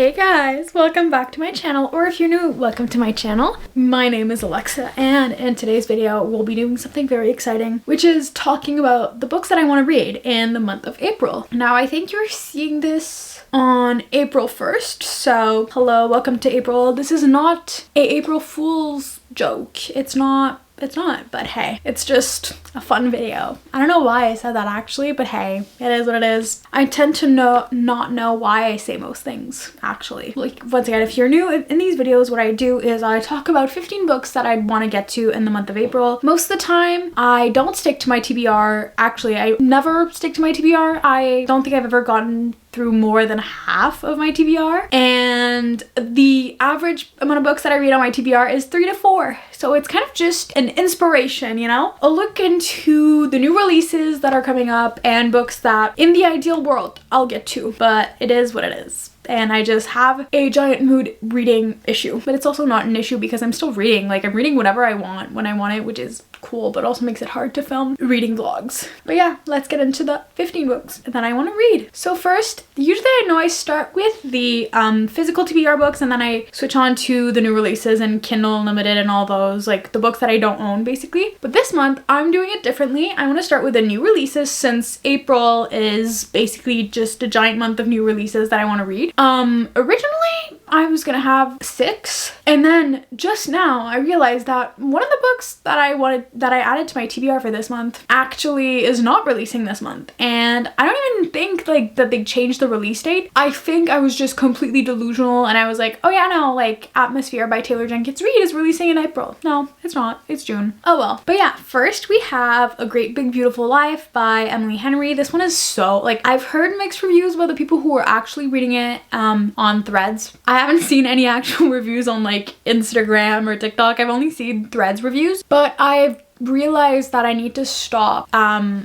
Hey guys, welcome back to my channel, or if you're new, welcome to my channel. My name is Alexa, and in today's video we'll be doing something very exciting, which is talking about the books that I want to read in the month of April. Now I think you're seeing this on April 1st, so hello, welcome to April. This is not a April Fool's joke. It's not, but hey, it's just a fun video. I don't know why I said that actually, but hey, it is what it is. I tend to not know why I say most things, actually. Like, once again, if you're new in these videos, what I do is I talk about 15 books that I'd want to get to in the month of April. Most of the time, I don't stick to my TBR. Actually, I never stick to my TBR. I don't think I've ever gotten through more than half of my TBR, and the average amount of books that I read on my TBR is 3 to 4. So it's kind of just an inspiration, you know? A look into the new releases that are coming up and books that in the ideal world I'll get to, but it is what it is. And I just have a giant mood reading issue, but it's also not an issue because I'm still reading. Like, I'm reading whatever I want when I want it, which is cool, but also makes it hard to film reading vlogs. But yeah, let's get into the 15 books that I want to read. So first, usually I know I start with the physical TBR books, and then I switch on to the new releases and Kindle Unlimited and all those, like the books that I don't own basically. But this month I'm doing it differently. I want to start with the new releases, since April is basically just a giant month of new releases that I want to read. Originally I was gonna have 6, and then just now I realized that one of the books that I added to my TBR for this month actually is not releasing this month, and I don't even think like that they changed the release date. I think I was just completely delusional, and I was like, oh yeah, no, like Atmosphere by Taylor Jenkins Reid is releasing in April. No, it's not, it's June. Oh well. But yeah, first we have A Great Big Beautiful Life by Emily Henry. This one is so, like, I've heard mixed reviews about the people who are actually reading it on Threads. I haven't seen any actual reviews on like Instagram or TikTok. I've only seen Threads reviews, but I've realized that I need to stop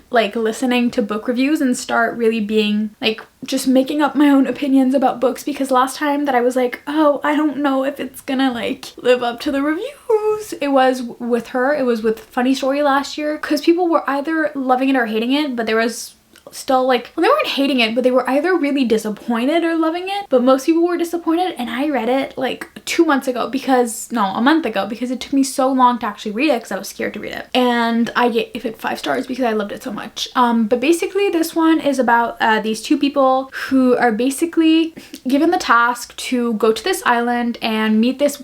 like listening to book reviews and start really being like just making up my own opinions about books, because last time that I was like, oh, I don't know if it's gonna like live up to the reviews. It was with her, it was with Funny Story last year, because people were either loving it or hating it, but there was still like, well, they weren't hating it, but they were either really disappointed or loving it, but most people were disappointed. And I read it like a month ago because it took me so long to actually read it because I was scared to read it, and I gave it 5 stars because I loved it so much. But basically this one is about these two people who are basically given the task to go to this island and meet this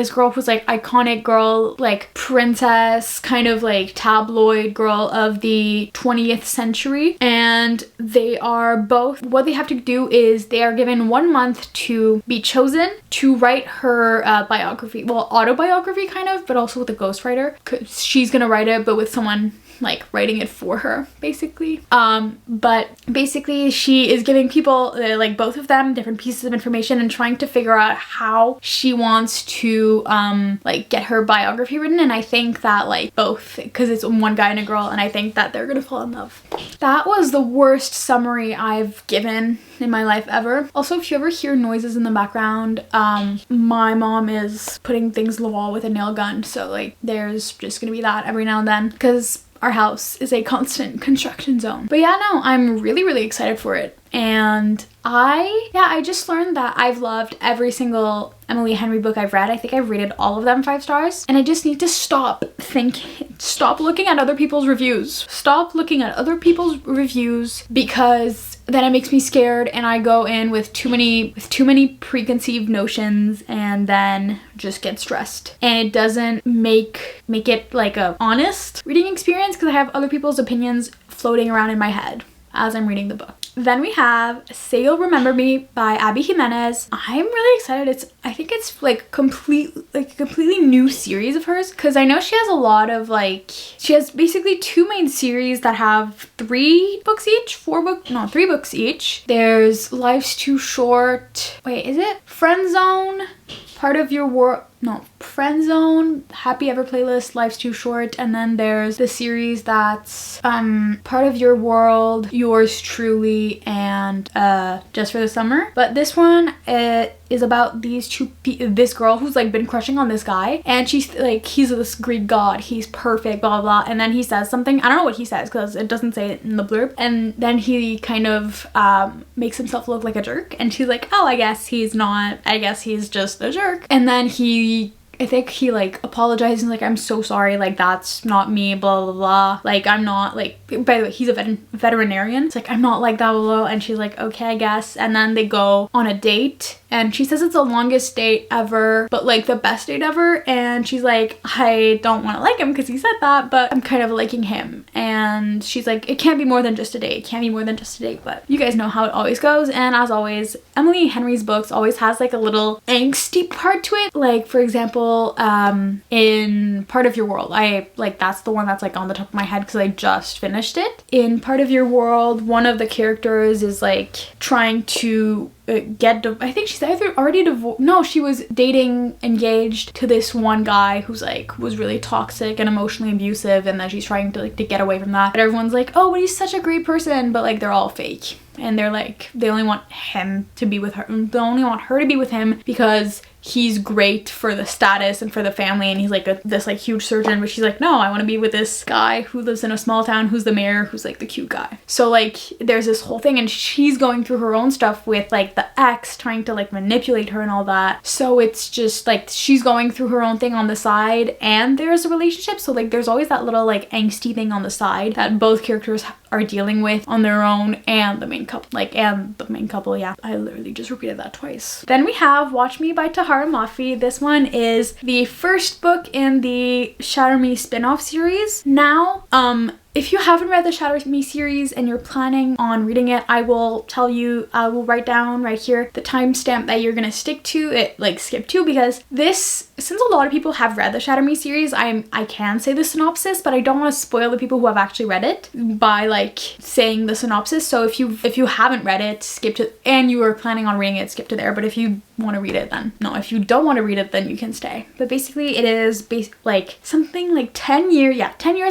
girl who's like iconic girl, like princess, kind of like tabloid girl of the 20th century. And they are both, what they have to do is they are given 1 month to be chosen to write her biography, well, autobiography kind of, but also with a ghostwriter, because she's gonna write it but with someone like writing it for her basically. But basically she is giving people like both of them different pieces of information and trying to figure out how she wants to like get her biography written. And I think that like both, because it's one guy and a girl, and I think that they're gonna fall in love. That was the worst summary I've given in my life ever. Also, if you ever hear noises in the background, my mom is putting things in the wall with a nail gun, so like there's just gonna be that every now and then because our house is a constant construction zone. But yeah, no, I'm really excited for it. And I just learned that I've loved every single Emily Henry book I've read. I think I've rated all of them 5 stars, and I just need to stop looking at other people's reviews. Stop looking at other people's reviews, because then it makes me scared and I go in with too many preconceived notions and then just get stressed. And it doesn't make it like a honest reading experience, because I have other people's opinions floating around in my head as I'm reading the book. Then we have Say You'll Remember Me by Abby Jimenez. I'm really excited. I think it's like a completely new series of hers, because I know she has a lot of like, she has basically 2 main series that have 3 books each, 3 books each. There's Life's Too Short. Wait, is it? Friend Zone, Part of Your World. No, Friend Zone, Happy Ever Playlist, Life's Too Short, and then there's the series that's Part of Your World, Yours Truly, and Just for the Summer. But this one, it is about this girl who's like been crushing on this guy, and she's like, he's this Greek god, he's perfect, blah blah blah, and then he says something, I don't know what he says because it doesn't say it in the blurb, and then he kind of makes himself look like a jerk, and she's like, oh, I guess he's not, I guess he's just a jerk. And then I think he like apologizes and like, I'm so sorry, like that's not me, blah blah blah, like I'm not like, by the way, he's a veterinarian, it's like, I'm not like that, blah, blah, blah. And she's like, okay, I guess. And then they go on a date, and she says it's the longest date ever, but like the best date ever, and she's like, I don't want to like him because he said that, but I'm kind of liking him. And she's like, it can't be more than just a date, it can't be more than just a date. But you guys know how it always goes, and as always, Emily Henry's books always has like a little angsty part to it. Like for example, in Part of Your World, I like, that's the one that's like on the top of my head because I just finished it. In Part of Your World, one of the characters is like trying to I think she's either already divorced, no, she was engaged to this one guy who's like was really toxic and emotionally abusive, and then she's trying to like to get away from that, but everyone's like, oh, but he's such a great person, but like they're all fake, and they're like, they only want him to be with her, they only want her to be with him because he's great for the status and for the family, and he's like this like huge surgeon, but she's like, no, I want to be with this guy who lives in a small town, who's the mayor, who's like the cute guy. So like there's this whole thing, and she's going through her own stuff with like the ex trying to like manipulate her and all that. So it's just like she's going through her own thing on the side, and there's a relationship, so like there's always that little like angsty thing on the side that both characters are dealing with on their own, and the main couple, yeah, I literally just repeated that twice. Then we have Watch Me by Tahara Mafi. This one is the first book in the Shatter Me spin-off series. Now, if you haven't read the Shatter Me series and you're planning on reading it, I will tell you, I will write down right here the timestamp that you're gonna skip to, because this, since a lot of people have read the Shatter Me series, I can say the synopsis, but I don't want to spoil the people who have actually read it by like saying the synopsis. So if you haven't read it, skip to, and you are planning on reading it, skip to there. But if you want to read it, then no. If you don't want to read it, then you can stay. But basically it is like something like 10 years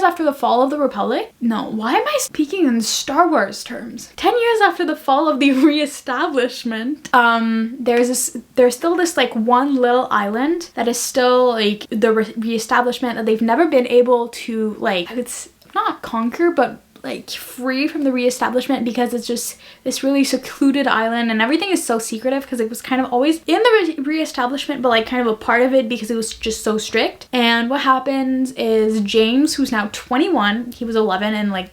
after the fall of the Republic. No, why am I speaking in Star Wars terms? 10 years after the fall of the reestablishment, there's still this like one little island that is still like the reestablishment that they've never been able to like, it's not conquer, but like free from the reestablishment, because it's just this really secluded island, and everything is so secretive because it was kind of always in the reestablishment, but like kind of a part of it because it was just so strict. And what happens is James, who's now 21, he was 11 in like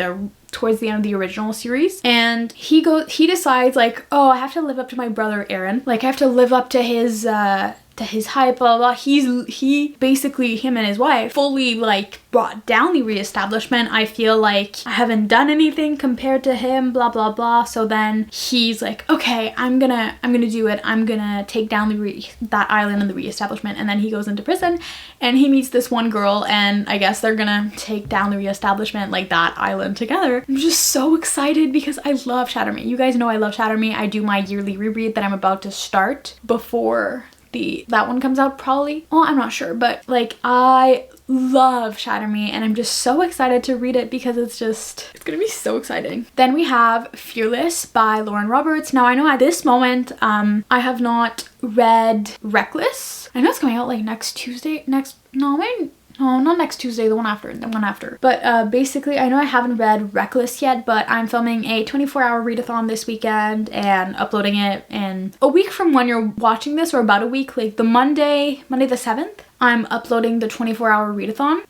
towards the end of the original series, and he decides like, oh, I have to live up to my brother Aaron, like I have to live up to his hype, blah blah. He basically, him and his wife, fully like brought down the reestablishment. I feel like I haven't done anything compared to him, blah blah blah. So then he's like, okay, I'm gonna do it, I'm gonna take down that island and the reestablishment. And then he goes into prison and he meets this one girl, and I guess they're gonna take down the reestablishment, like that island, together. I'm just so excited because I love Shatter Me. You guys know I love Shatter Me. I do my yearly reread that I'm about to start before that one comes out, probably. Well, I'm not sure, but like I love Shatter Me, and I'm just so excited to read it because it's gonna be so exciting. Then we have Fearless by Lauren Roberts. Now I know at this moment I have not read Reckless. I know it's coming out like next Tuesday, no, not next Tuesday, the one after. But basically, I know I haven't read Reckless yet, but I'm filming a 24-hour readathon this weekend and uploading it in a week from when you're watching this, or about a week, like the Monday the 7th. I'm uploading the 24-hour readathon.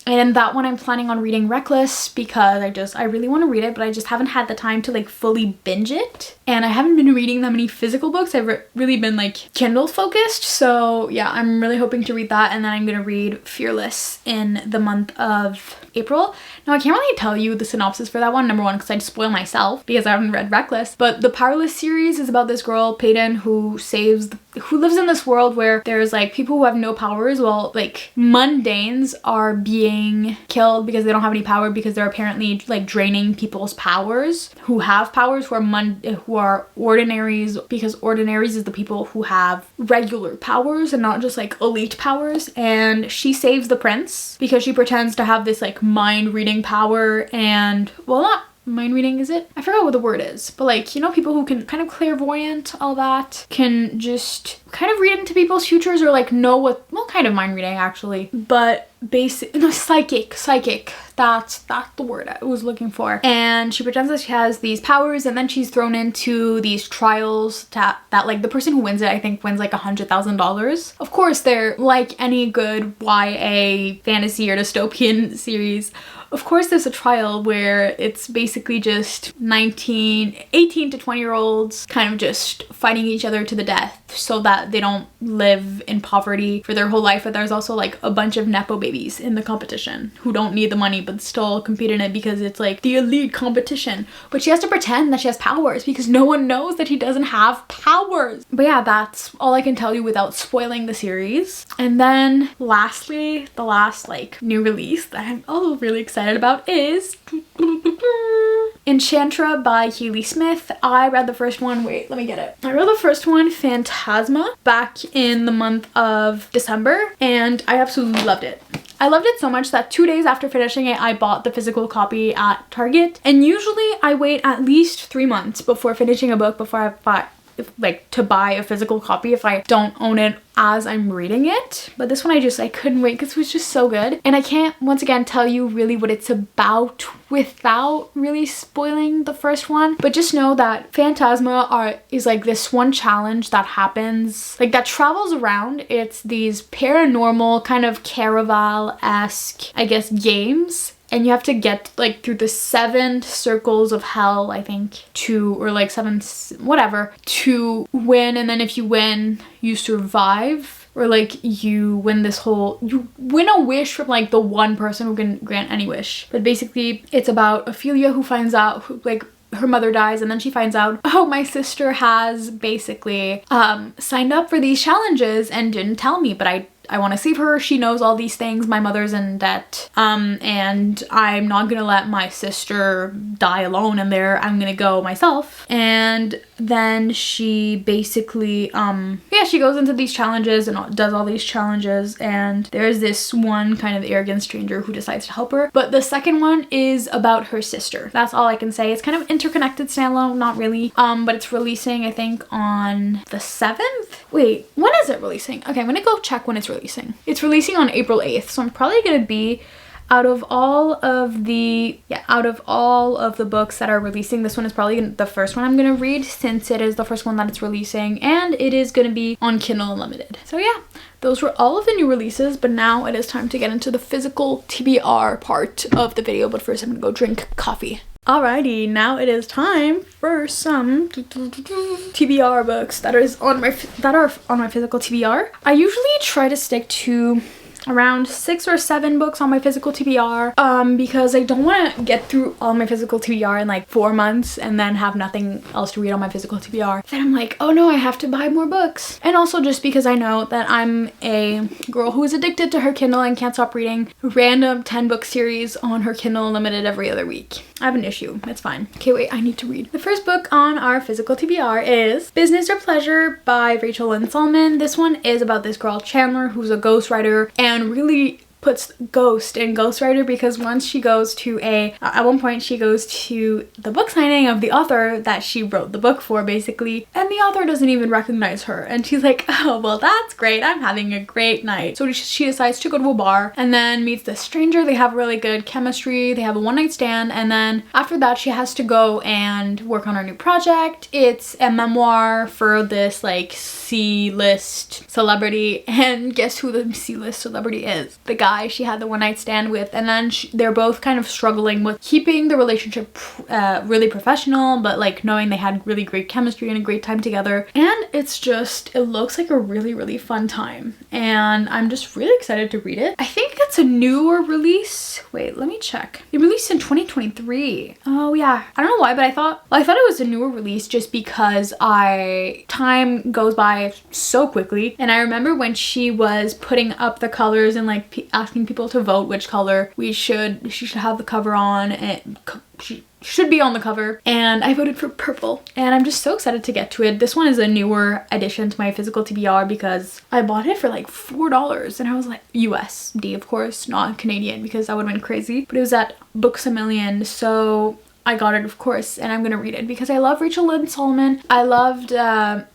And that one I'm planning on reading Reckless because I really want to read it, but I just haven't had the time to like fully binge it. And I haven't been reading that many physical books. I've really been like Kindle focused. So yeah, I'm really hoping to read that. And then I'm going to read Fearless in the month of April. Now I can't really tell you the synopsis for that one, number one, because I'd spoil myself because I haven't read Reckless. But the Powerless series is about this girl, Peyton, who lives in this world where there's like people who have no powers, while like mundanes are being being killed because they don't have any power, because they're apparently like draining people's powers who have powers, who are ordinaries, because ordinaries is the people who have regular powers and not just like elite powers. And she saves the prince because she pretends to have this like mind reading power, and well, not mind reading, is it? I forgot what the word is, but like, you know, people who can kind of clairvoyant, all that, can just kind of read into people's futures, or like know what, well, kind of mind reading actually, but basic, no, psychic, that's the word I was looking for. And she pretends that she has these powers, and then she's thrown into these trials that like the person who wins it, I think, wins like $100,000. Of course, they're like any good YA fantasy or dystopian series. Of course, there's a trial where it's basically just 18 to 20-year-olds kind of just fighting each other to the death so that they don't live in poverty for their whole life. But there's also like a bunch of nepo babies in the competition who don't need the money but still compete in it because it's like the elite competition. But she has to pretend that she has powers because no one knows that he doesn't have powers. But yeah, that's all I can tell you without spoiling the series. And then lastly, the last like new release that I'm also really excited about is Enchantra by Keely Smith. I read the first one, wait, let me get it. I read the first one, Phantasma, back in the month of December, and I absolutely loved it. I loved it so much that 2 days after finishing it, I bought the physical copy at Target. And usually I wait at least 3 months before finishing a book before to buy a physical copy if I don't own it as I'm reading it. But this one I couldn't wait because it was just so good. And I can't once again tell you really what it's about without really spoiling the first one, but just know that Phantasma is like this one challenge that happens, like that travels around. It's these paranormal kind of Caraval-esque, I guess, games. And you have to get like through the 7 circles of hell, I think, or like 7, whatever, to win. And then if you win, you survive. Or like you win a wish from like the one person who can grant any wish. But basically it's about Ophelia, who finds out her mother dies, and then she finds out, oh, my sister has basically signed up for these challenges and didn't tell me, but I want to save her. She knows all these things. My mother's in debt. And I'm not gonna let my sister die alone in there. I'm gonna go myself. And then she basically, she goes into these challenges and does all these challenges. And there's this one kind of arrogant stranger who decides to help her. But the second one is about her sister. That's all I can say. It's kind of interconnected standalone, not really. But it's releasing, I think, on the 7th. Wait, when is it releasing? Okay, I'm gonna go check when it's releasing. It's releasing on April 8th, so I'm probably gonna be out of all of the books that are releasing, this one is probably the first one I'm gonna read, since it is the first one that it's releasing, and it is gonna be on Kindle Unlimited. So yeah, those were all of the new releases, but now it is time to get into the physical TBR part of the video. But first I'm gonna go drink coffee. Alrighty, now it is time for some TBR books that are on my physical TBR. I usually try to stick to around 6 or 7 books on my physical TBR because I don't want to get through all my physical TBR in like 4 months and then have nothing else to read on my physical TBR. Then I'm like, oh no, I have to buy more books. And also just because I know that I'm a girl who is addicted to her Kindle and can't stop reading random 10-book series on her Kindle Unlimited every other week. I have an issue. It's fine. Okay, wait, I need to read. The first book on our physical TBR is Business or Pleasure by Rachel Lynn Solomon. This one is about this girl, Chandler, who's a ghostwriter and really puts ghost in ghostwriter, because once she goes to at one point she goes to the book signing of the author that she wrote the book for, basically, and the author doesn't even recognize her, and she's like, oh well, that's great, I'm having a great night. So she decides to go to a bar and then meets this stranger. They have really good chemistry, they have a one-night stand, and then after that she has to go and work on her new project. It's a memoir for this like C-list celebrity, and guess who the C-list celebrity is? The guy she had the one-night stand with. And then they're both kind of struggling with keeping the relationship really professional, but like knowing they had really great chemistry and a great time together. And it looks like a really, really fun time, and I'm just really excited to read it. I think it's a newer release. Wait, let me check. It released in 2023. Oh yeah, I don't know why, but I thought it was a newer release just because time goes by so quickly. And I remember when she was putting up the colors and like asking people to vote which color she should have the cover on, and she should be on the cover, and I voted for purple, and I'm just so excited to get to it. This one is a newer addition to my physical TBR because I bought it for like $4, and I was like, USD of course, not Canadian, because that would have been crazy, but it was at Books A Million, so I got it, of course, and I'm gonna read it because I love Rachel Lynn Solomon. I loved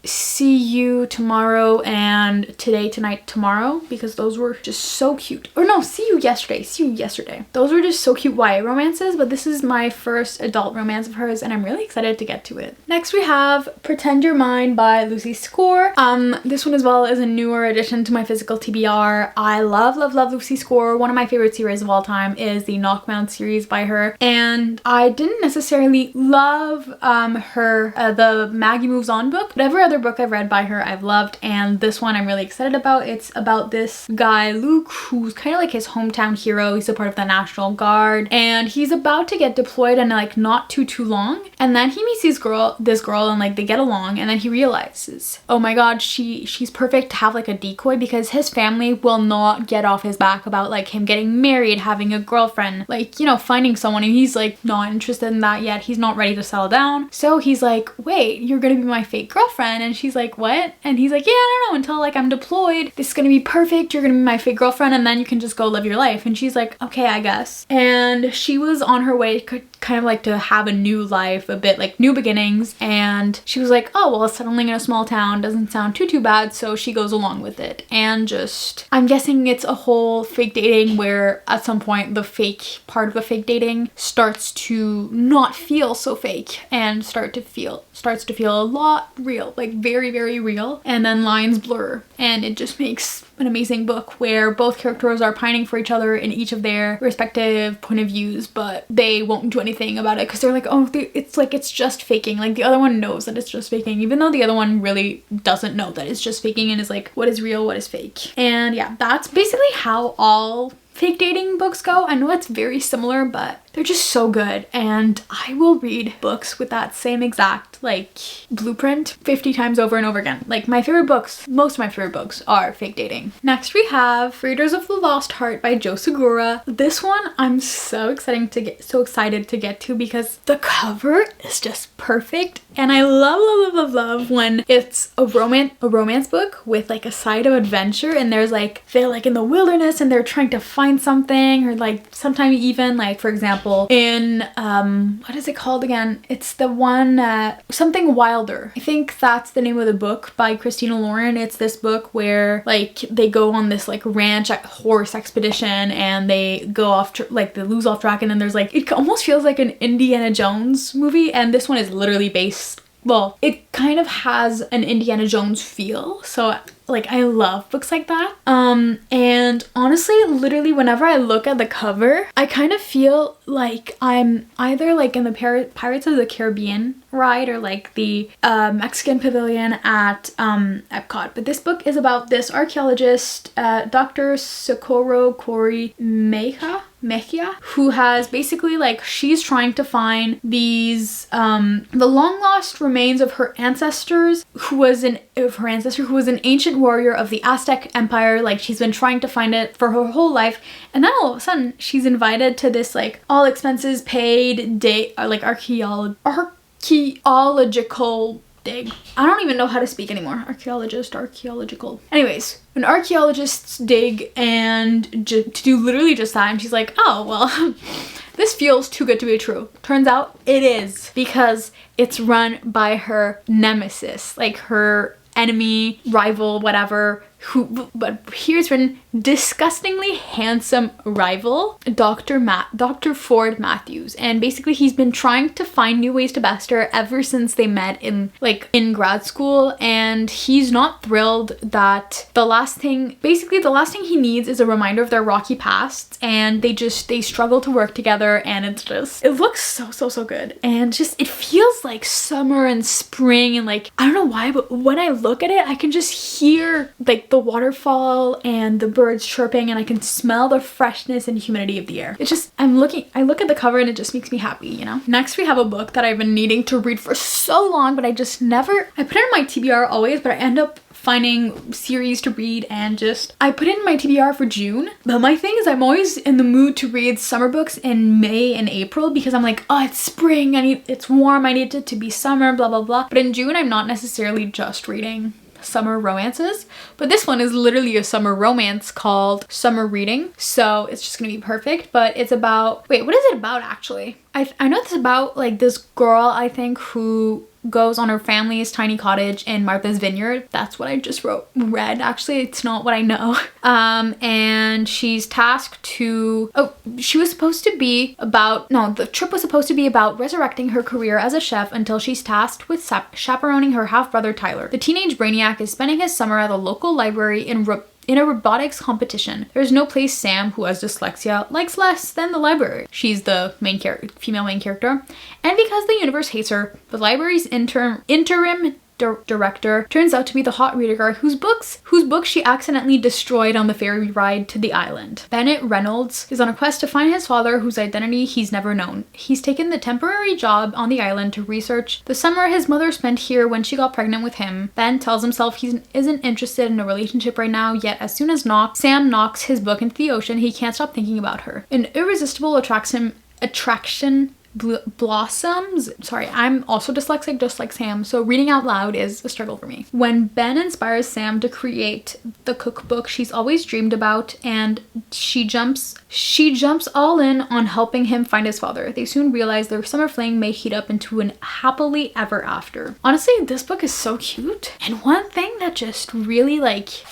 See You Tomorrow and Today, Tonight, Tomorrow, because those were just so cute. Or no, See You Yesterday. Those were just so cute YA romances, but this is my first adult romance of hers, and I'm really excited to get to it. Next we have Pretend You're Mine by Lucy Score. This one as well is a newer addition to my physical TBR. I love Lucy Score. One of my favorite series of all time is the Knockmount series by her, and I didn't necessarily love the Maggie Moves On book, but every other book I've read by her I've loved, and this one I'm really excited about. It's about this guy Luke, who's kind of like his hometown hero. He's a part of the National Guard, and he's about to get deployed in like not too long, and then he meets this girl and like they get along, and then he realizes, oh my god, she's perfect to have like a decoy, because his family will not get off his back about like him getting married, having a girlfriend, like, you know, finding someone, and he's like not interested in that yet. He's not ready to settle down. So he's like, wait, you're gonna be my fake girlfriend? And she's like, what? And he's like, yeah, I don't know, until like I'm deployed, this is gonna be perfect, you're gonna be my fake girlfriend, and then you can just go live your life. And she's like, okay, I guess. And she was on her way kind of like to have a new life, a bit like new beginnings, and she was like, oh well, settling in a small town doesn't sound too bad, so she goes along with it. And just, I'm guessing it's a whole fake dating where at some point the fake part of the fake dating starts to not feel so fake and starts to feel a lot real, like very real, and then lines blur, and it just makes an amazing book where both characters are pining for each other in each of their respective point of views, but they won't do anything about it because they're like, oh, it's just faking. Like the other one knows that it's just faking, even though the other one really doesn't know that it's just faking and is like, what is real, what is fake? And yeah, that's basically how all fake dating books go. I know it's very similar, but they're just so good, and I will read books with that same exact like blueprint 50 times over and over again. Like my favorite books, most of my favorite books are fake dating. Next we have Raiders of the Lost Heart by Joe Segura. This one I'm so excited to get to because the cover is just perfect, and I love when it's a romance book with like a side of adventure, and they're like in the wilderness and they're trying to find something, or like sometimes even like, for example, in what is it called again? It's the one Something Wilder. I think that's the name of the book by Christina Lauren. It's this book where like they go on this like ranch horse expedition, and they go off they lose off track, and then there's like, it almost feels like an Indiana Jones movie, and this one is literally based, well, it kind of has an Indiana Jones feel, so like I love books like that. And honestly, literally whenever I look at the cover, I kind of feel like I'm either like in the Pirates of the Caribbean ride, or like the Mexican pavilion at Epcot. But this book is about this archaeologist, Dr. Socorro Corey Mejia, who has basically like, she's trying to find these the long lost remains of her ancestor who was an ancient warrior of the Aztec Empire. Like she's been trying to find it for her whole life, and then all of a sudden she's invited to this like all expenses paid day, like archaeological dig. I don't even know how to speak anymore. Archaeological. Anyways, an archaeologist's dig, and to do literally just that, and she's like, oh well, this feels too good to be true. Turns out it is, because it's run by her nemesis, like her enemy, rival, whatever, but here's written disgustingly handsome rival, Dr. Ford Matthews. And basically he's been trying to find new ways to best her ever since they met in grad school, and he's not thrilled that the last thing he needs is a reminder of their rocky past, and they struggle to work together, and it looks so good, and just it feels like summer and spring, and like I don't know why, but when I look at it I can just hear like the waterfall and the birds chirping, and I can smell the freshness and humidity of the air. It's just, I look at the cover and it just makes me happy, you know? Next we have a book that I've been needing to read for so long, but I put it in my TBR always, but I end up finding series to read and just, I put in my TBR for June. But my thing is I'm always in the mood to read summer books in May and April because I'm like, oh, it's spring, it's warm, I need it to be summer, blah, blah, blah. But in June, I'm not necessarily just reading summer romances, but this one is literally a summer romance called Summer Reading, so it's just gonna be perfect. But it's about, wait, what is it about actually? I know it's about like this girl, I think, who goes on her family's tiny cottage in Martha's Vineyard. That's what I just read. Actually, it's not what I know. And she's tasked to, she was supposed to be about, no, the trip was supposed to be about resurrecting her career as a chef until she's tasked with chaperoning her half-brother Tyler. The teenage brainiac is spending his summer at a local library in a robotics competition. There's no place Sam, who has dyslexia, likes less than the library. She's the female main character. And because the universe hates her, the library's interim director turns out to be the hot reader guy whose books she accidentally destroyed on the ferry ride to the island. Bennett Reynolds is on a quest to find his father, whose identity he's never known. He's taken the temporary job on the island to research the summer his mother spent here when she got pregnant with him. Ben tells himself he isn't interested in a relationship right now, yet as soon as Sam knocks his book into the ocean, he can't stop thinking about her. An irresistible attraction blossoms. Sorry, I'm also dyslexic just like Sam, so reading out loud is a struggle for me. When Ben inspires Sam to create the cookbook she's always dreamed about, and she jumps all in on helping him find his father. They soon realize their summer fling may heat up into an happily ever after. Honestly, this book is so cute. And one thing that just really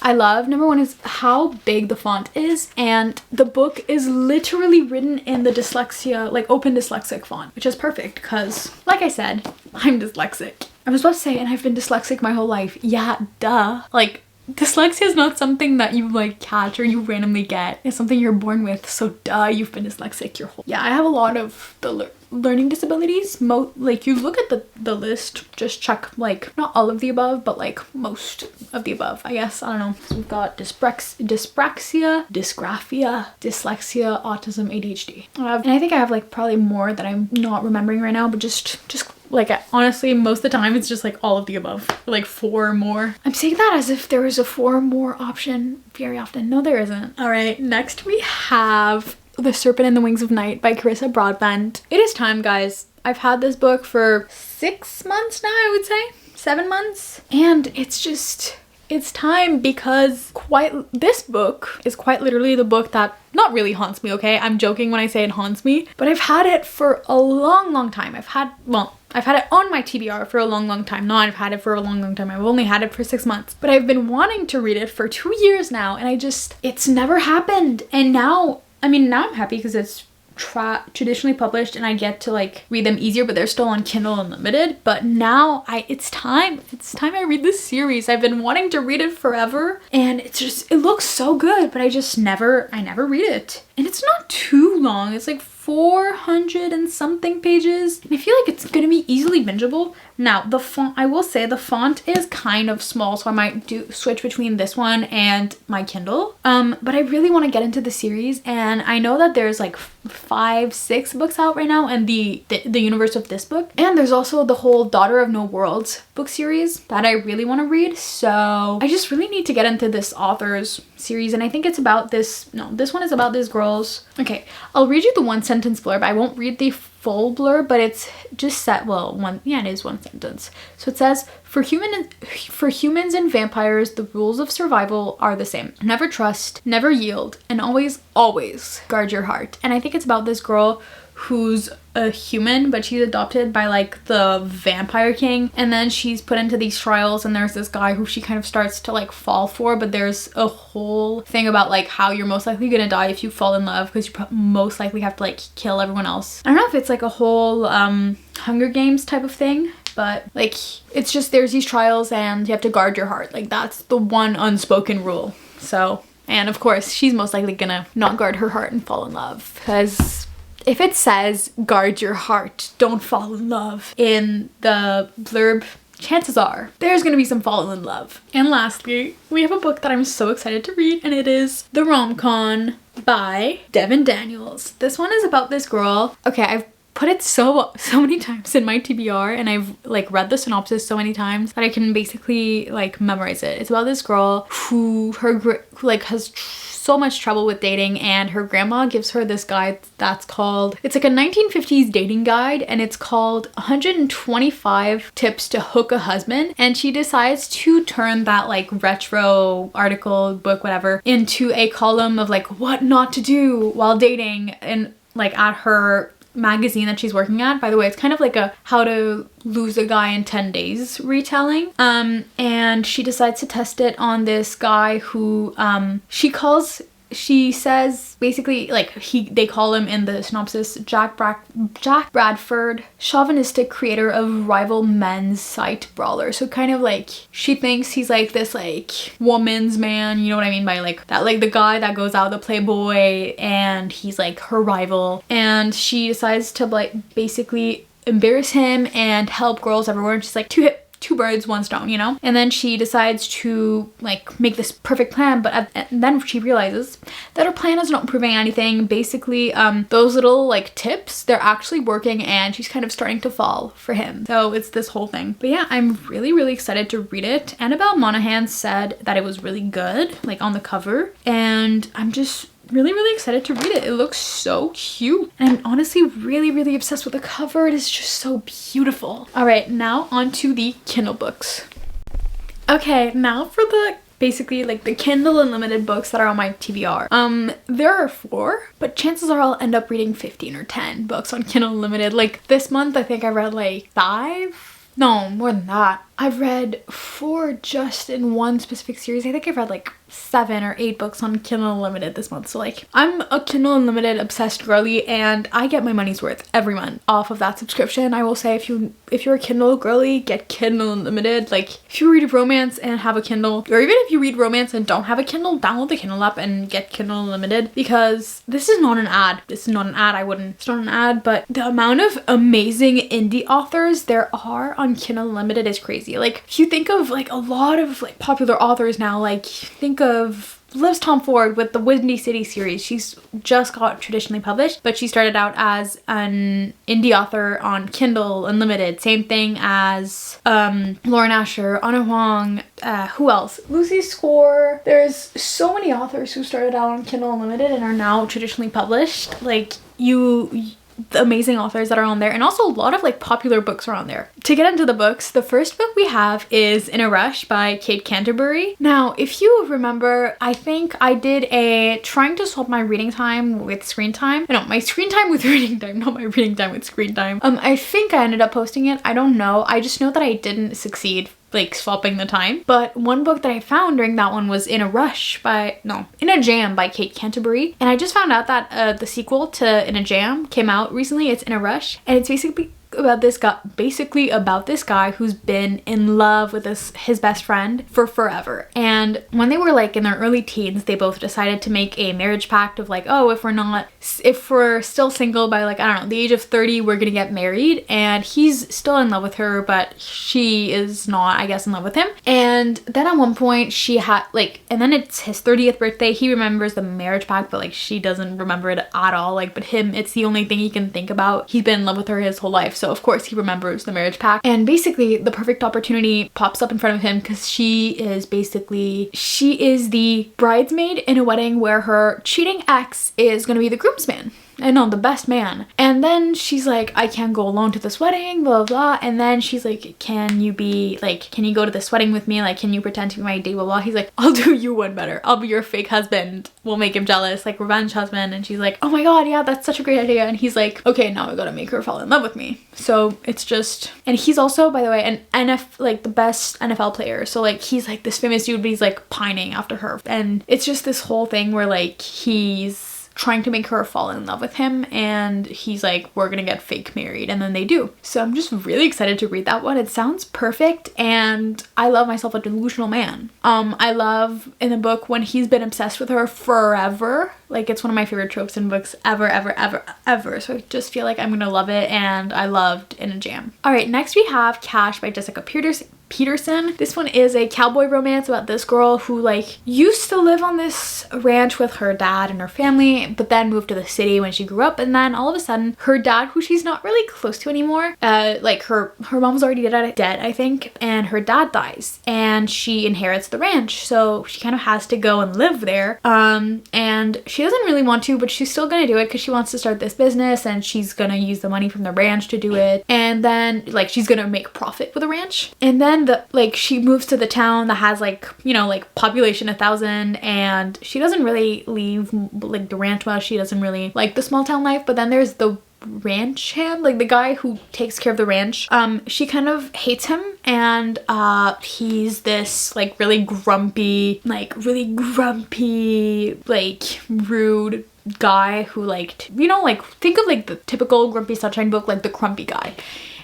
I love, number one, is how big the font is, and the book is literally written in the dyslexia, open dyslexic font, which is perfect because, like I said, I'm dyslexic. I was about to say, and I've been dyslexic my whole life. Yeah, duh. Dyslexia is not something that you catch or you randomly get. It's something you're born with, so duh, you've been dyslexic your whole. Yeah, I have a lot of the learning disabilities. You look at the list, just check not all of the above, but most of the above, I guess. I don't know. So we've got dyspraxia, dysgraphia, dyslexia, autism, ADHD. And I think I have probably more that I'm not remembering right now, but just honestly, most of the time it's just all of the above, 4 or more. I'm saying that as if there was a 4 or more option very often. No, there isn't. All right, next we have The Serpent and the Wings of Night by Carissa Broadbent. It is time, guys. I've had this book for 6 months now, I would say. 7 months. And it's time because this book is quite literally the book that not really haunts me, okay? I'm joking when I say it haunts me, but I've had it for a long time. I've had it on my TBR for a long time. No, I've had it for a long time. I've only had it for 6 months, but I've been wanting to read it for 2 years now, and it's never happened. And now I'm happy because it's traditionally published and I get to read them easier, but they're still on Kindle Unlimited. But now it's time I read this series. I've been wanting to read it forever, and it looks so good, but I never read it. And it's not too long. It's 400 and something pages, and I feel it's gonna be easily bingeable. Now, the font, I will say the font is kind of small, so I might switch between this one and my Kindle. But I really want to get into the series, and I know that there's 5, 6 books out right now in the universe of this book, and there's also the whole Daughter of No Worlds book series that I really want to read. So I just really need to get into this author's series, and I think it's about this one is about this girl's. Okay, I'll read you the one sentence blurb. I won't read the full blurb, but it's just set, it is one sentence. So it says, for humans and vampires, the rules of survival are the same. Never trust, never yield, and always guard your heart. And I think it's about this girl who's a human, but she's adopted by the vampire king, and then she's put into these trials, and there's this guy who she kind of starts to fall for, but there's a whole thing about how you're most likely gonna die if you fall in love, because you most likely have to kill everyone else. I don't know if it's a whole Hunger Games type of thing, but it's just there's these trials and you have to guard your heart. That's the one unspoken rule. So, and of course she's most likely gonna not guard her heart and fall in love, because if it says guard your heart, don't fall in love in the blurb, chances are there's gonna be some fall in love. And lastly, we have a book that I'm so excited to read, and it is The Rom-Con by Devin Daniels. This one is about this girl. Okay, put it so many times in my TBR, and I've like read the synopsis so many times that I can basically like memorize it. It's about this girl who has so much trouble with dating, and her grandma gives her this guide that's called, it's like a 1950s dating guide, and it's called 125 tips to hook a husband. And she decides to turn that like retro article, book, whatever, into a column of like what not to do while dating, and like at her magazine that she's working at. By the way, it's kind of like a how to lose a guy in 10 days retelling. And she decides to test it on this guy who she says basically like they call him in the synopsis Jack Bradford, chauvinistic creator of rival men's site brawler. So kind of like she thinks he's like this like woman's man, you know what I mean by like that, like the guy that goes out, the playboy, and he's like her rival. And she decides to like basically embarrass him and help girls everywhere. And she's like two birds, one stone, you know? And then she decides to like make this perfect plan, but then she realizes that her plan is not proving anything. Basically, those little like tips, they're actually working, and she's kind of starting to fall for him. So it's this whole thing. But yeah, I'm really, really excited to read it. Annabelle Monaghan said that it was really good, like on the cover, and I'm just really, really excited to read it. It looks so cute, and I'm honestly really, really obsessed with the cover. It is just so beautiful. All right, now on to the Kindle books. Okay, now for the basically like the Kindle Unlimited books that are on my TBR. There are 4, but chances are I'll end up reading 15 or 10 books on Kindle Unlimited. Like this month, I think I read like 5. No, more than that. I've read 4 just in one specific series. I think I've read like 7 or 8 books on Kindle Unlimited this month. So like I'm a Kindle Unlimited obsessed girly, and I get my money's worth every month off of that subscription. I will say if you're a Kindle girly, get Kindle Unlimited. Like if you read romance and have a Kindle, or even if you read romance and don't have a Kindle, download the Kindle app and get Kindle Unlimited, because this is not an ad. It's not an ad, but the amount of amazing indie authors there are on Kindle Unlimited is crazy. Like if you think of like a lot of like popular authors now, like think of Liz Tom Ford with the Windy City series. She's just got traditionally published, but she started out as an indie author on Kindle Unlimited. Same thing as Lauren Asher, Anna Huang, who else? Lucy Score. There's so many authors who started out on Kindle Unlimited and are now traditionally published. Like the amazing authors that are on there, and also a lot of like popular books are on there. To get into the books, the first book we have is In a Rush by Kate Canterbury. Now, if you remember, I think I did a trying to swap my reading time with screen time. No, my screen time with reading time, not my reading time with screen time. I think I ended up posting it. I don't know. I just know that I didn't succeed like swapping the time. But one book that I found during that one was In a Jam by Kate Canterbury. And I just found out that the sequel to In a Jam came out recently. It's In a Rush, and it's basically about this guy who's been in love with his best friend for forever. And when they were like in their early teens, they both decided to make a marriage pact of like, oh, if we're still single by like, I don't know, the age of 30, we're gonna get married. And he's still in love with her, but she is not, I guess, in love with him. And then at one point she had like, and then it's his 30th birthday. He remembers the marriage pact, but like she doesn't remember it at all. Like, but him, it's the only thing he can think about. He's been in love with her his whole life. So of course he remembers the marriage pact, and basically the perfect opportunity pops up in front of him, because she is the bridesmaid in a wedding where her cheating ex is gonna be the groomsman. I know, the best man. And then she's like, I can't go alone to this wedding, blah, blah, blah. And then she's like, can you go to this wedding with me? Like, can you pretend to be my date, blah, blah. He's like, I'll do you one better. I'll be your fake husband. We'll make him jealous, like revenge husband. And she's like, oh my God, yeah, that's such a great idea. And he's like, okay, now I gotta make her fall in love with me. So it's just, and he's also, by the way, like the best NFL player. So like, he's like this famous dude, but he's like pining after her. And it's just this whole thing where like, he's trying to make her fall in love with him, and he's like, we're gonna get fake married, and then they do. So I'm just really excited to read that one. It sounds perfect, and I love myself a delusional man. I love in the book when he's been obsessed with her forever. Like, it's one of my favorite tropes in books ever. So I just feel like I'm gonna love it, and I loved In a Jam. All right, next we have Cash by Jessica Peterson. This one is a cowboy romance about this girl who like used to live on this ranch with her dad and her family, but then moved to the city when she grew up, and then all of a sudden her dad, who she's not really close to anymore, like her mom's already dead I think, and her dad dies and she inherits the ranch, so she kind of has to go and live there, and she doesn't really want to, but she's still gonna do it because she wants to start this business and she's gonna use the money from the ranch to do it, and then like she's gonna make profit with the ranch. And then she moves to the town that has like, you know, like population 1,000, and she doesn't really leave like the ranch much. She doesn't really like the small town life, but then there's the ranch hand, like the guy who takes care of the ranch. She kind of hates him, and he's this like really grumpy, like rude guy who like, you know, like think of like the typical Grumpy Sunshine book, like the grumpy guy.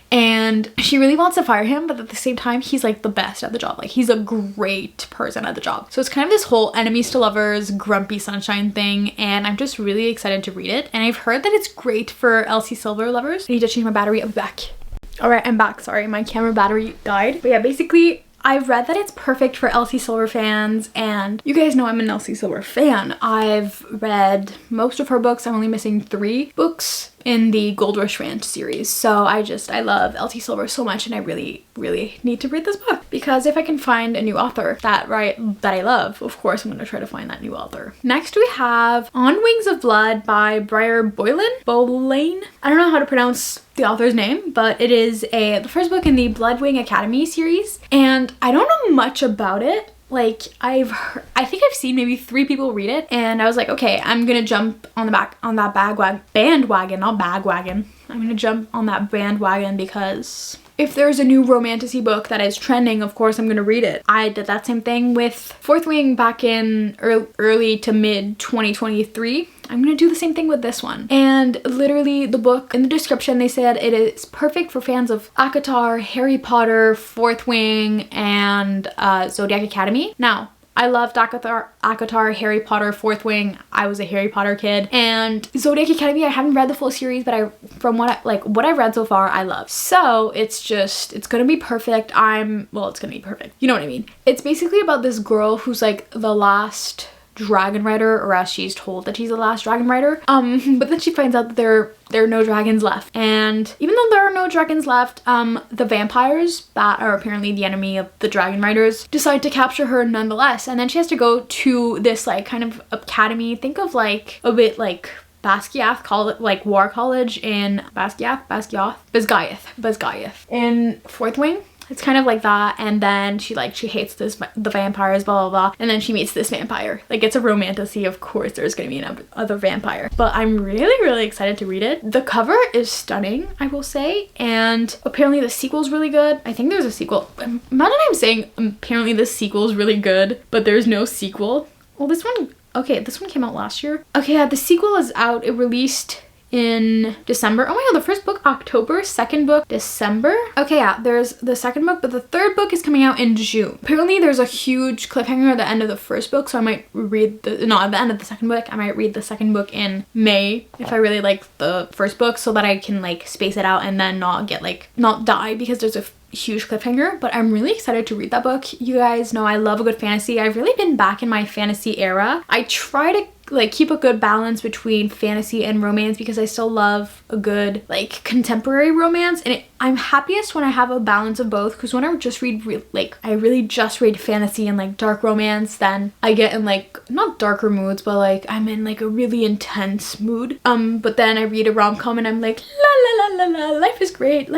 And she really wants to fire him, but at the same time he's like the best at the job, like he's a great person at the job. So it's kind of this whole enemies to lovers Grumpy Sunshine thing, and I'm just really excited to read it. And I've heard that it's great for Elsie Silver lovers. I need to change my battery. I'm back. All right, I'm back. Sorry, my camera battery died. But yeah, basically I've read that it's perfect for Elsie Silver fans, and you guys know I'm an Elsie Silver fan. I've read most of her books. I'm only missing 3 books in the Gold Rush Ranch series. So I love Elsie Silver so much, and I really need to read this book, because if I can find a new author that I love, of course I'm going to try to find that new author. Next we have On Wings of Blood by Briar Boylan. I don't know how to pronounce the author's name, but it is the first book in the Bloodwing Academy series, and I don't know much about it. Like I think I've seen maybe 3 people read it, and I was like, okay, I'm gonna jump on that bandwagon, not bagwagon. I'm gonna jump on that bandwagon because if there's a new romantasy book that is trending, of course I'm gonna read it. I did that same thing with Fourth Wing back in early to mid 2023. I'm gonna do the same thing with this one. And literally the book, in the description they said it is perfect for fans of ACOTAR, Harry Potter, Fourth Wing, and Zodiac Academy. Now, I loved ACOTAR, Harry Potter, Fourth Wing. I was a Harry Potter kid. And Zodiac Academy, I haven't read the full series, but from what I've read so far, I love. So it's gonna be perfect. It's gonna be perfect. You know what I mean? It's basically about this girl who's like the last dragon rider, or as she's told that she's the last dragon rider, but then she finds out that there are no dragons left, and even though there are no dragons left, the vampires that are apparently the enemy of the dragon riders decide to capture her nonetheless, and then she has to go to this like kind of academy. Think of like a bit like Basgiath college, like war college in Basgiath in Fourth Wing. It's kind of like that, and then she hates the vampires, blah blah blah, and then she meets this vampire. Like, it's a romantasy, of course there's gonna be another vampire, but I'm really excited to read it. The cover is stunning, I will say, and apparently the sequel's really good. I think there's a sequel. Imagine I'm saying apparently the sequel's really good, but there's no sequel. Well, this one came out last year. Okay, yeah, the sequel is out. It released in December. Oh my god, the first book October, second book December. Okay, yeah, there's the second book, but the third book is coming out in June. Apparently there's a huge cliffhanger at the end of the first book, so I might read at the end of the second book, I might read the second book in May if I really like the first book, so that I can like space it out and then not die because there's a huge cliffhanger. But I'm really excited to read that book. You guys know I love a good fantasy. I've really been back in my fantasy era. I try to like keep a good balance between fantasy and romance because I still love a good like contemporary romance, and I'm happiest when I have a balance of both, because when I just read I really just read fantasy and like dark romance, then I get in like not darker moods, but like I'm in like a really intense mood, but then I read a rom-com and I'm like la la la la la, life is great,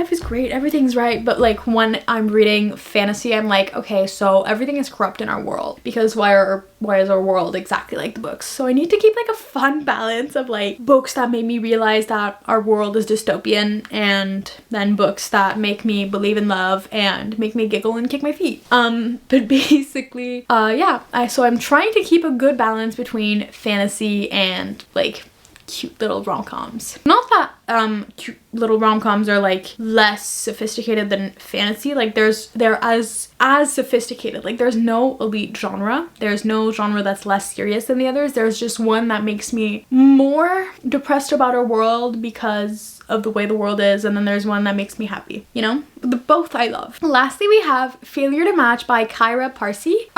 everything's right. But like when I'm reading fantasy, I'm like, okay, so everything is corrupt in our world, because why is our world exactly like the books? So I need to keep like a fun balance of like books that made me realize that our world is dystopian, and then books that make me believe in love and make me giggle and kick my feet. But basically, so I'm trying to keep a good balance between fantasy and like cute little rom-coms. Not that cute little rom-coms are like less sophisticated than fantasy. Like they're as sophisticated. Like there's no elite genre. There's no genre that's less serious than the others. There's just one that makes me more depressed about our world because of the way the world is, and then there's one that makes me happy, you know? Both I love. Lastly, we have Failure to Match by Kyra Parsi.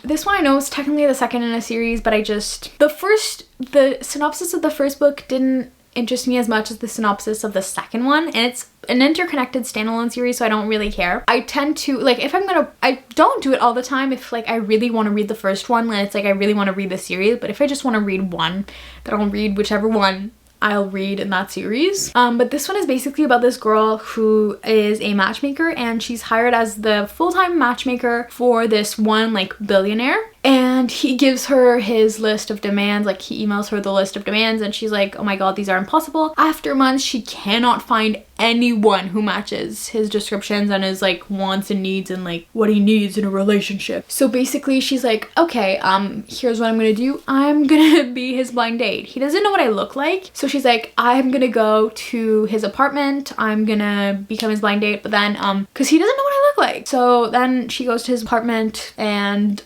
This one I know is technically the second in a series, but the synopsis of the first book didn't interest me as much as the synopsis of the second one, and it's an interconnected standalone series, so I don't really care. I tend to, like, I don't do it all the time if like I really want to read the first one, and it's like I really want to read the series, but if I just want to read one, then I'll read whichever one I'll read in that series. But this one is basically about this girl who is a matchmaker, and she's hired as the full-time matchmaker for this one like billionaire, and he gives her his list of demands. Like he emails her the list of demands, and she's like, oh my god, these are impossible. After months, she cannot find anyone who matches his descriptions and his like wants and needs and like what he needs in a relationship. So basically she's like, okay, here's what I'm gonna do. I'm gonna be his blind date. He doesn't know what I look like, so she's like, I'm gonna go to his apartment, I'm gonna become his blind date, but then because he doesn't know what I look like. So then she goes to his apartment and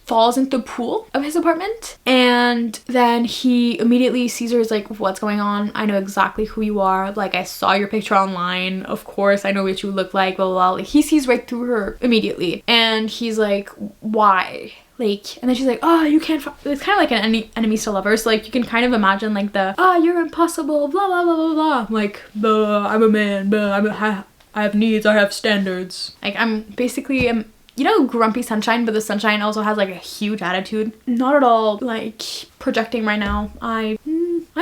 falls into the pool of his apartment, and then he immediately sees her, is like, what's going on? I know exactly who you are, like I saw your picture online, of course I know what you look like, blah blah blah. Like he sees right through her immediately, and he's like, why? Like, and then she's like, oh, you can't it's kind of like an enemies to lovers. So like you can kind of imagine like the, oh, you're impossible, blah blah blah blah blah. Like, I'm a man, I have needs, I have standards. Like I'm basically you know, Grumpy Sunshine, but the Sunshine also has like a huge attitude. Not at all like projecting right now. I'm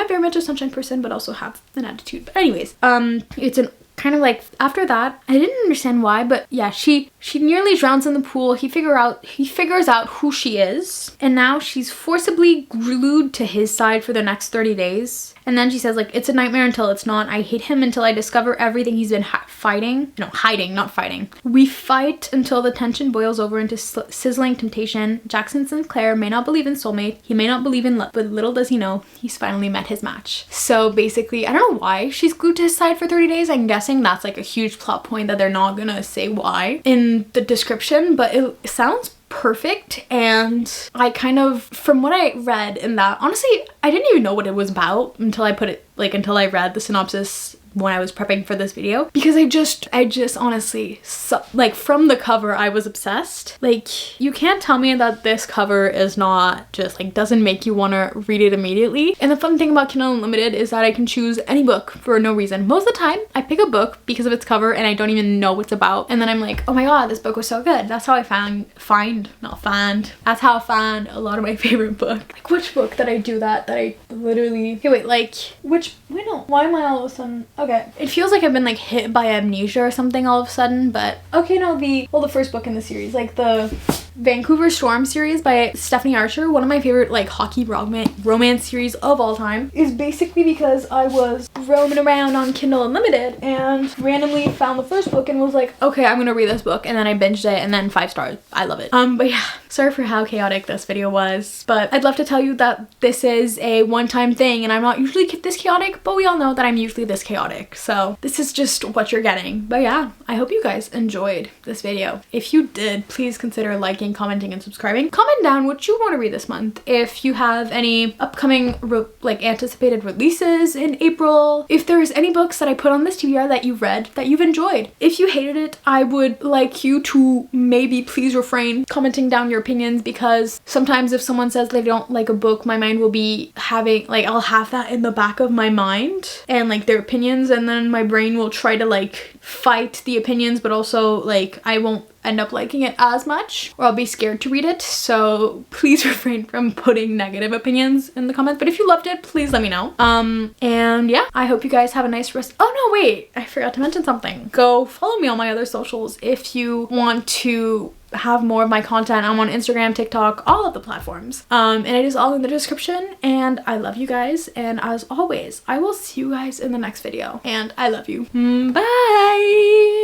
very much a Sunshine person, but also have an attitude. But anyways, it's an kind of like, after that, I didn't understand why, but yeah, she nearly drowns in the pool. He figures out who she is, and now she's forcibly glued to his side for the next 30 days. And then she says like, it's a nightmare until it's not. I hate him until I discover everything he's been hiding, not fighting. We fight until the tension boils over into sizzling temptation. Jackson Sinclair may not believe in soulmate. He may not believe in love, but little does he know, he's finally met his match. So basically, I don't know why she's glued to his side for 30 days. I'm guessing that's like a huge plot point that they're not gonna say why in the description, but it sounds perfect. And I kind of, from what I read in that, honestly, I didn't even know what it was about until until I read the synopsis when I was prepping for this video, because I just honestly, like from the cover I was obsessed. Like you can't tell me that this cover is not just like, doesn't make you want to read it immediately. And the fun thing about Kindle Unlimited is that I can choose any book for no reason. Most of the time I pick a book because of its cover and I don't even know what it's about, and then I'm like, oh my god, this book was so good. That's how I that's how I found a lot of my favorite books. Like which book that I do that I literally, okay wait, like why am I all of a sudden, okay, it feels like I've been like hit by amnesia or something all of a sudden, but okay, no, the first book in the series, like the Vancouver Storm series by Stephanie Archer, one of my favorite like hockey romance series of all time, is basically because I was roaming around on Kindle Unlimited and randomly found the first book and was like, okay, I'm gonna read this book, and then I binged it, and then 5 stars. I love it. But yeah, sorry for how chaotic this video was, but I'd love to tell you that this is a one-time thing and I'm not usually this chaotic, but we all know that I'm usually this chaotic, so this is just what you're getting. But yeah, I hope you guys enjoyed this video. If you did, please consider liking, commenting, and subscribing. Comment down what you want to read this month. If you have any upcoming like anticipated releases in April. If there's any books that I put on this TBR that you've read that you've enjoyed. If you hated it, I would like you to maybe please refrain commenting down your opinions, because sometimes if someone says they don't like a book, my mind will be having like, I'll have that in the back of my mind and like their opinions, and then my brain will try to like fight the opinions, but also like I won't end up liking it as much, or I'll be scared to read it. So please refrain from putting negative opinions in the comments, but if you loved it, please let me know. And yeah, I hope you guys have a nice rest. Oh no, wait, I forgot to mention something. Go follow me on my other socials if you want to have more of my content. I'm on Instagram, TikTok, all of the platforms, and it is all in the description. And I love you guys, and as always, I will see you guys in the next video, and I love you. Bye.